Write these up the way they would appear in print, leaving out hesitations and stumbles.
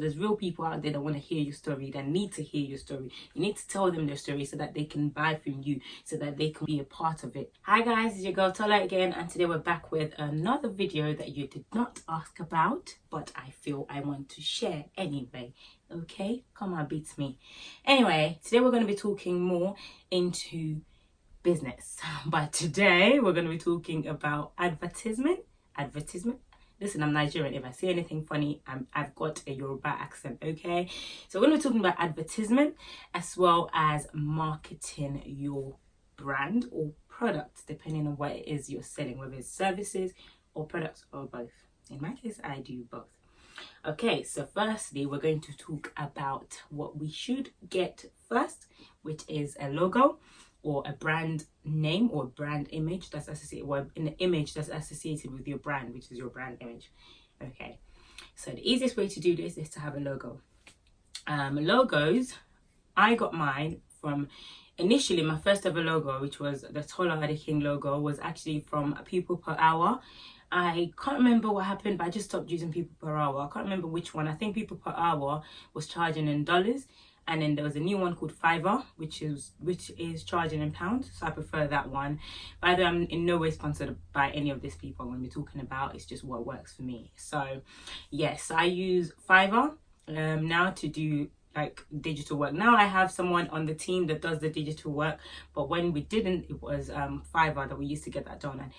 there's real people out there that want to hear your story, that need to hear your story. You need to tell them their story so that they can buy from you, so that they can be a part of it. Hi guys, it's your girl Tola again, and today we're back with another video that you did not ask about, but I feel I want to share anyway. Okay, come on, beats me. Anyway, today we're going to be talking more into business, but today we're going to be talking about advertisement. Listen, I'm Nigerian. If I say anything funny, I've got a Yoruba accent, okay? So we're going to be talking about advertisement as well as marketing your brand or product, depending on what it is you're selling, whether it's services or products or both. In my case, I do both. Okay, so firstly, we're going to talk about what we should get first, which is a logo or a brand name or brand image that's associated, or an image that's associated with your brand, which is your brand image. Okay, so the easiest way to do this is to have a logo. Logos, I got mine from, initially my first ever logo, which was the Tola Adeking logo, was actually from People Per Hour. I can't remember what happened, but I just stopped using People Per Hour. I can't remember which one. I think People Per Hour was charging in dollars, and then there was a new one called Fiverr, which is charging in pounds. So I prefer that one. By the way, I'm in no way sponsored by any of these people I'm going to be talking about. It's just what works for me. So yes, I use Fiverr now to do like digital work. Now I have someone on the team that does the digital work, but when we didn't, it was Fiverr that we used to get that done. And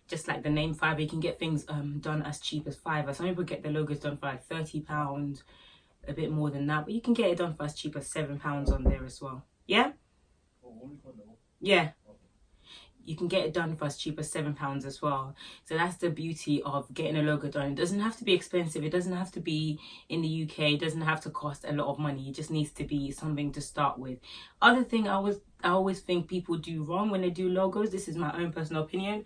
just like the name Fiverr, you can get things done as cheap as Fiverr. Some people get the logos done for like £30, a bit more than that, but you can get it done for as cheap as £7 on there as well. Yeah? Yeah. You can get it done for as cheap as £7 as well. So that's the beauty of getting a logo done. It doesn't have to be expensive. It doesn't have to be in the UK. It doesn't have to cost a lot of money. It just needs to be something to start with. Other thing I always think people do wrong when they do logos, this is my own personal opinion,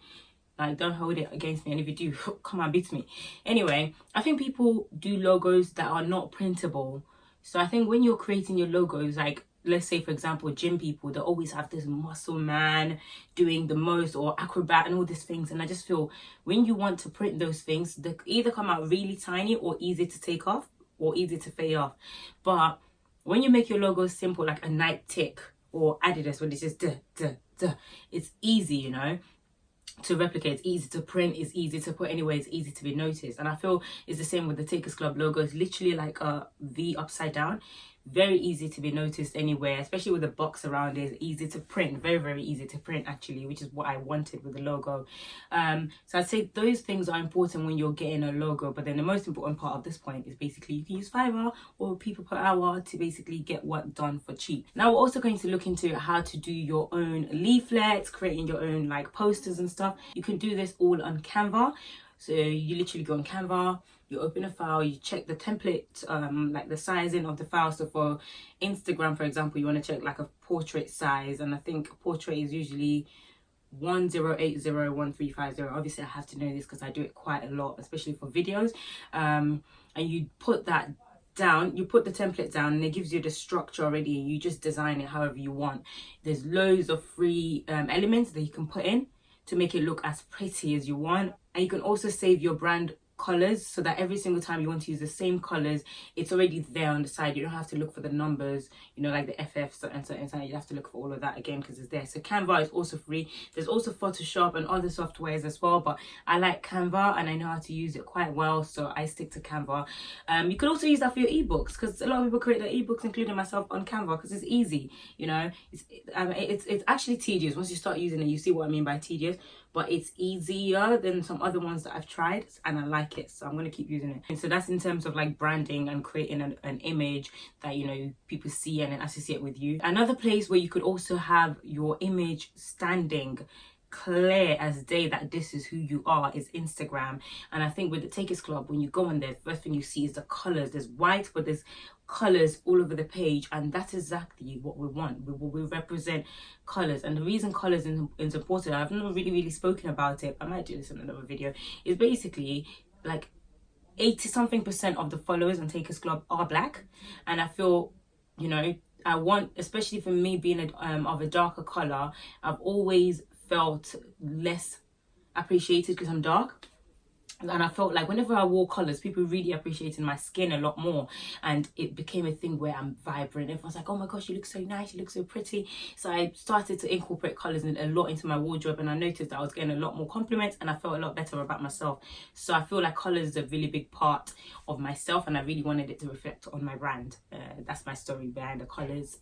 like don't hold it against me, and if you do, come on, beat me. Anyway, I think people do logos that are not printable. So I think when you're creating your logos, like let's say for example gym people, they always have this muscle man doing the most, or acrobat and all these things, and I just feel when you want to print those things, they either come out really tiny or easy to take off or easy to fade off. But when you make your logo simple, like a Nike tick or Adidas, when it's just duh, duh, duh, it's easy, you know, to replicate, it's easy to print, it's easy to put anywhere, it's easy to be noticed. And I feel it's the same with the Takers Club logo. It's literally like a V upside down, very easy to be noticed anywhere, especially with the box around it. It's easy to print, very easy to print actually, which is what I wanted with the logo. So I'd say those things are important when you're getting a logo, but then the most important part of this point is basically you can use Fiverr or People Per Hour to basically get work done for cheap. Now we're also going to look into how to do your own leaflets, creating your own like posters and stuff. You can do this all on Canva. So you literally go on Canva, you open a file, you check the template, like the sizing of the file. So for Instagram, for example, you want to check like a portrait size, and I think portrait is usually 10801350. Obviously I have to know this because I do it quite a lot, especially for videos. And you put that down, you put the template down, and it gives you the structure already, and you just design it however you want. There's loads of free elements that you can put in to make it look as pretty as you want. And you can also save your brand colors so that every single time you want to use the same colors, it's already there on the side. You don't have to look for the numbers, you know, like the FF and so you have to look for all of that again because it's there. So Canva is also free. There's also Photoshop and other softwares as well, but I like Canva and I know how to use it quite well, so I stick to Canva. You can also use that for your ebooks, because a lot of people create their ebooks, including myself, on Canva because it's easy, you know. It's actually tedious. Once you start using it, you see what I mean by tedious, but it's easier than some other ones that I've tried and I like it, so I'm going to keep using it. And so that's in terms of like branding and creating an image that, you know, people see and then associate with you. Another place where you could also have your image standing clear as day that this is who you are is Instagram. And I think with the Takers Club, when you go on there, the first thing you see is the colors. There's white, but there's colors all over the page, and that's exactly what we want. We represent colors, and the reason colors is important, I've never really spoken about it, I might do this in another video, is basically like 80-something% of the followers on Takers Club are black, and I feel, you know, I want, especially for me being of a darker color, I've always felt less appreciated because I'm dark. and I felt like whenever I wore colours, people really appreciated my skin a lot more, and it became a thing where I'm vibrant. Everyone's like, oh my gosh, you look so nice, you look so pretty. So I started to incorporate colours a lot into my wardrobe, and I noticed that I was getting a lot more compliments and I felt a lot better about myself. So I feel like colours is a really big part of myself, and I really wanted it to reflect on my brand. That's my story behind the colours.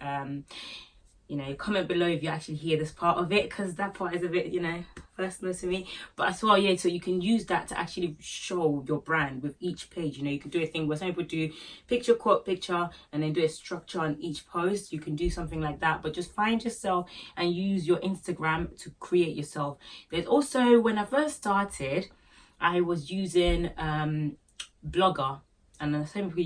You know, comment below if you actually hear this part of it, because that part is a bit, you know, personal to me. But as well, yeah, so you can use that to actually show your brand with each page. You know, you can do a thing where some people do picture, quote, picture, and then do a structure on each post. You can do something like that, but just find yourself and use your Instagram to create yourself. There's also, when I first started, I was using Blogger. And then some people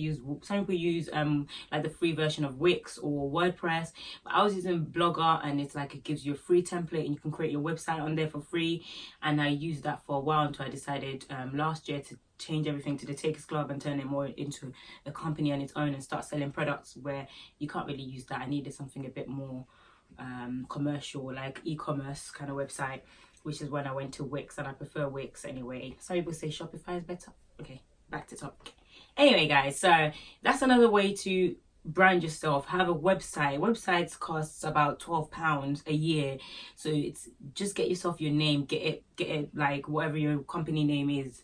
use like the free version of Wix or WordPress, but I was using Blogger, and it's like it gives you a free template and you can create your website on there for free. And I used that for a while until I decided last year to change everything to the Takers Club and turn it more into a company on its own and start selling products where you can't really use that. I needed something a bit more commercial, like e-commerce kind of website, which is when I went to Wix, and I prefer Wix anyway. Some people say Shopify is better. Okay, back to topic. Anyway, guys, so that's another way to brand yourself. Have a website. Websites costs about £12 a year, so it's just get yourself your name, get it like whatever your company name is.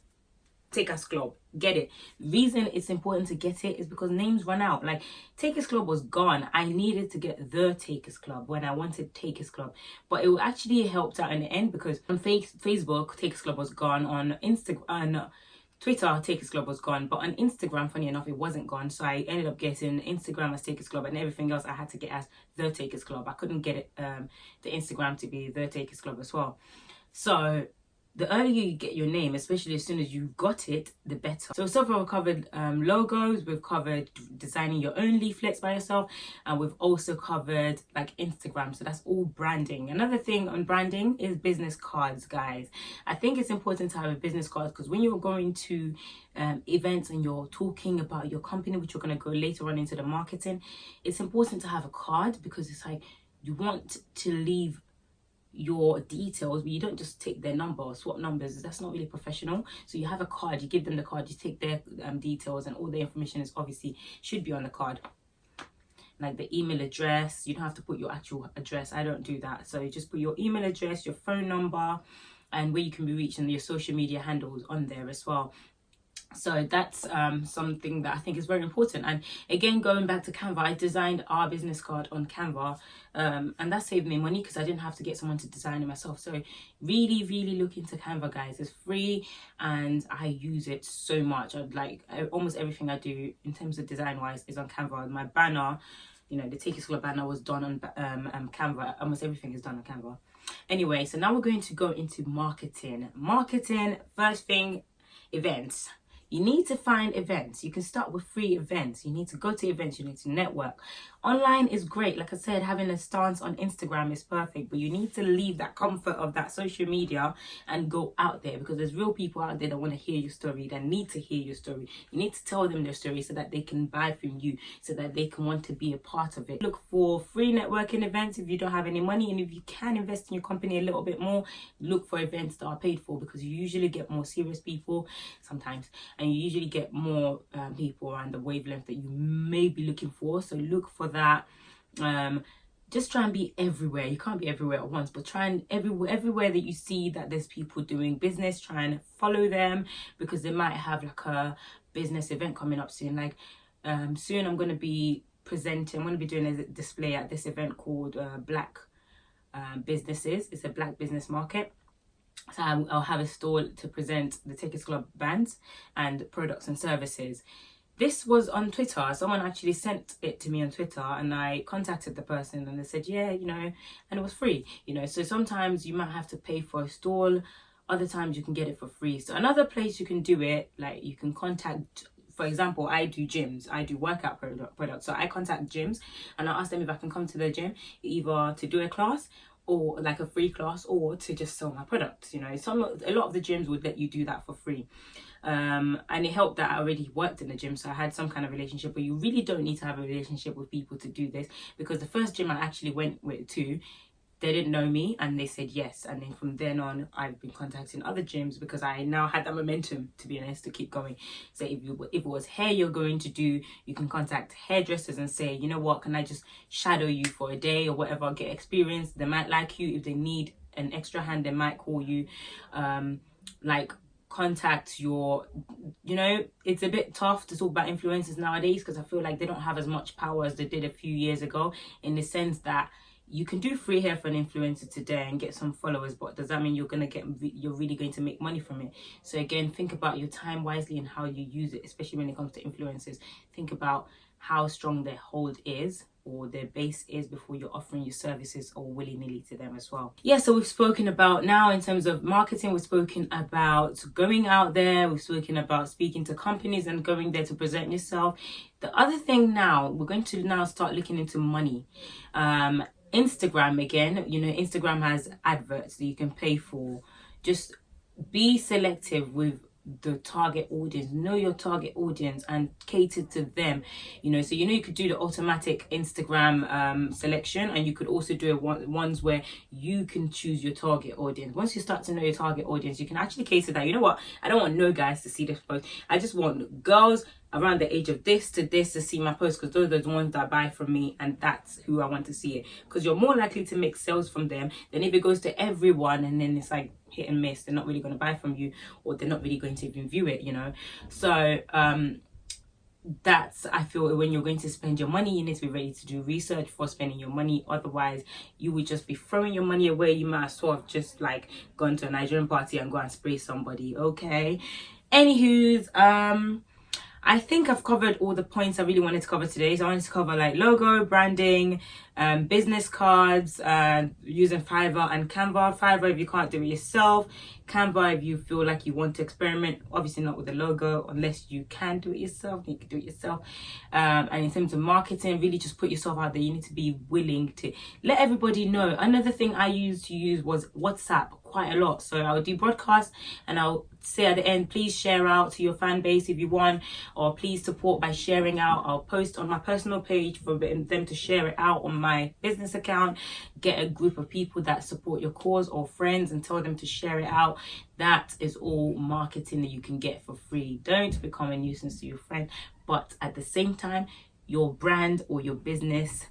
Takers Club, get it. Reason it's important to get it is because names run out. Like Takers Club was gone. I needed to get the Takers Club when I wanted Takers Club, but it actually helped out in the end, because on Facebook Takers Club was gone, on Instagram, Twitter, Takers Club was gone, but on Instagram, funny enough, it wasn't gone. So I ended up getting Instagram as Takers Club, and everything else I had to get as the Takers Club. I couldn't get it, the Instagram to be the Takers Club as well. So the earlier you get your name, especially as soon as you've got it, the better. So far we've covered logos, we've covered designing your own leaflets by yourself, and we've also covered like Instagram. So that's all branding. Another thing on branding is business cards, guys. I think it's important to have a business card, because when you're going to events and you're talking about your company, which we're going to go later on into the marketing, it's important to have a card, because it's like you want to leave your details, but you don't just take their number or swap numbers. That's not really professional. So you have a card, you give them the card, you take their details, and all the information is obviously should be on the card, like the email address. You don't have to put your actual address. I don't do that. So you just put your email address, your phone number, and where you can be reached, and your social media handles on there as well. So that's something that I think is very important. And again, going back to Canva, I designed our business card on Canva, and that saved me money because I didn't have to get someone to design it myself. So really look into Canva, guys. It's free and I use it so much. Almost everything I do in terms of design wise is on Canva. My banner, you know, the Takers Club banner was done on Canva. Almost everything is done on Canva. Anyway, so now we're going to go into marketing. First thing, events. You need to find events. You can start with free events. You need to go to events. You need to network. Online is great. Like I said, having a stance on Instagram is perfect, but you need to leave that comfort of that social media and go out there, because there's real people out there that want to hear your story, that need to hear your story. You need to tell them their story so that they can buy from you, so that they can want to be a part of it. Look for free networking events if you don't have any money, and if you can invest in your company a little bit more, look for events that are paid for, because you usually get more serious people sometimes, and you usually get more people around the wavelength that you may be looking for. So look for that. Just try and be everywhere. You can't be everywhere at once, but try and everywhere that you see that there's people doing business, try and follow them, because they might have like a business event coming up soon. Like soon I'm going to be doing a display at this event called Black Businesses. It's a Black business market. So I'll have a stall to present the Takers Club brands and products and services. This was on Twitter. Someone actually sent it to me on Twitter, and I contacted the person and they said, yeah, you know, and it was free, you know. So sometimes you might have to pay for a stall, other times you can get it for free. So another place you can do it, like you can contact, for example, I do gyms, I do workout products. So I contact gyms and I ask them if I can come to their gym, either to do a class or like a free class, or to just sell my products. You know, a lot of the gyms would let you do that for free. And it helped that I already worked in the gym, so I had some kind of relationship. But you really don't need to have a relationship with people to do this, because the first gym I actually went to, they didn't know me and they said yes, and then from then on I've been contacting other gyms because I now had that momentum, to be honest, to keep going. So if it was hair you're going to do, you can contact hairdressers and say, you know what, can I just shadow you for a day or whatever, get experience. They might like you. If they need an extra hand, they might call you. Like, contact your, you know, it's a bit tough to talk about influencers nowadays because I feel like they don't have as much power as they did a few years ago, in the sense that you can do free hair for an influencer today and get some followers, but does that mean you're really going to make money from it? So again, think about your time wisely and how you use it, especially when it comes to influencers. Think about how strong their hold is or their base is before you're offering your services or willy-nilly to them as well. Yeah, so we've spoken about, now in terms of marketing, we've spoken about going out there, we've spoken about speaking to companies and going there to present yourself. The other thing now, we're going to now start looking into money. Instagram, again, you know, Instagram has adverts that you can pay for. Just be selective with the target audience. Know your target audience and cater to them, you know. So you know, you could do the automatic Instagram selection, and you could also do ones where you can choose your target audience. Once you start to know your target audience, you can actually cater that. You know what, I don't want no guys to see this post, I just want girls around the age of this to this to see my post, because those are the ones that buy from me, and that's who I want to see it, because you're more likely to make sales from them than if it goes to everyone and then it's like hit and miss. They're not really going to buy from you, or they're not really going to even view it, you know. So that's, I feel, when you're going to spend your money, you need to be ready to do research for spending your money. Otherwise you would just be throwing your money away. You might as well have just like gone to a Nigerian party and go and spray somebody. Okay, anywho's, I think I've covered all the points I really wanted to cover today. So I wanted to cover like logo, branding, business cards, using Fiverr and Canva. Fiverr if you can't do it yourself. Canva if you feel like you want to experiment. Obviously not with the logo unless you can do it yourself. You can do it yourself. And in terms of marketing, really just put yourself out there. You need to be willing to let everybody know. Another thing I used to use was WhatsApp quite a lot. So I'll do broadcasts and I'll say at the end, please share out to your fan base if you want, or please support by sharing out. I'll post on my personal page for them to share it out on my business account. Get a group of people that support your cause or friends and tell them to share it out. That is all marketing that you can get for free. Don't become a nuisance to your friend, but at the same time, your brand or your business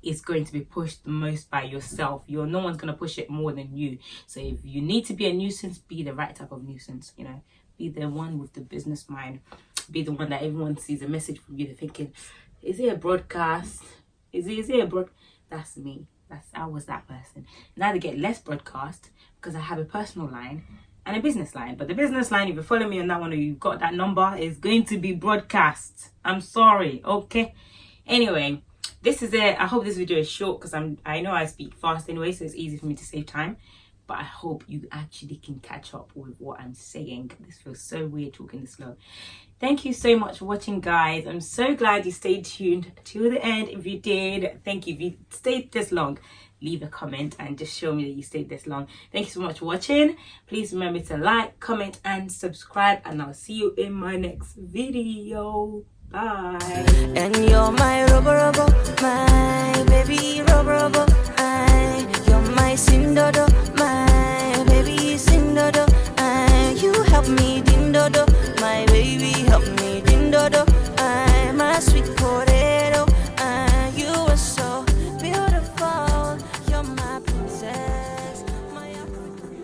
is going to be pushed the most by yourself. No one's going to push it more than you. So if you need to be a nuisance, be the right type of nuisance, you know. Be the one with the business mind. Be the one that everyone sees a message from you. They're thinking, is it a broadcast? Is it a broad? That's me. I was that person. Now they get less broadcast because I have a personal line and a business line. But the business line, if you follow me on that one or you've got that number, is going to be broadcast. I'm sorry. Okay. Anyway, this is it. I hope this video is short because I know I speak fast anyway, so it's easy for me to save time. But I hope you actually can catch up with what I'm saying. This feels so weird talking this slow. Thank you so much for watching, guys. I'm so glad you stayed tuned to the end. If you did, thank you. If you stayed this long, leave a comment and just show me that you stayed this long. Thank you so much for watching. Please remember to like, comment and subscribe, and I'll see you in my next video. Bye. And you're my robo, my baby robo, you're my sindodo.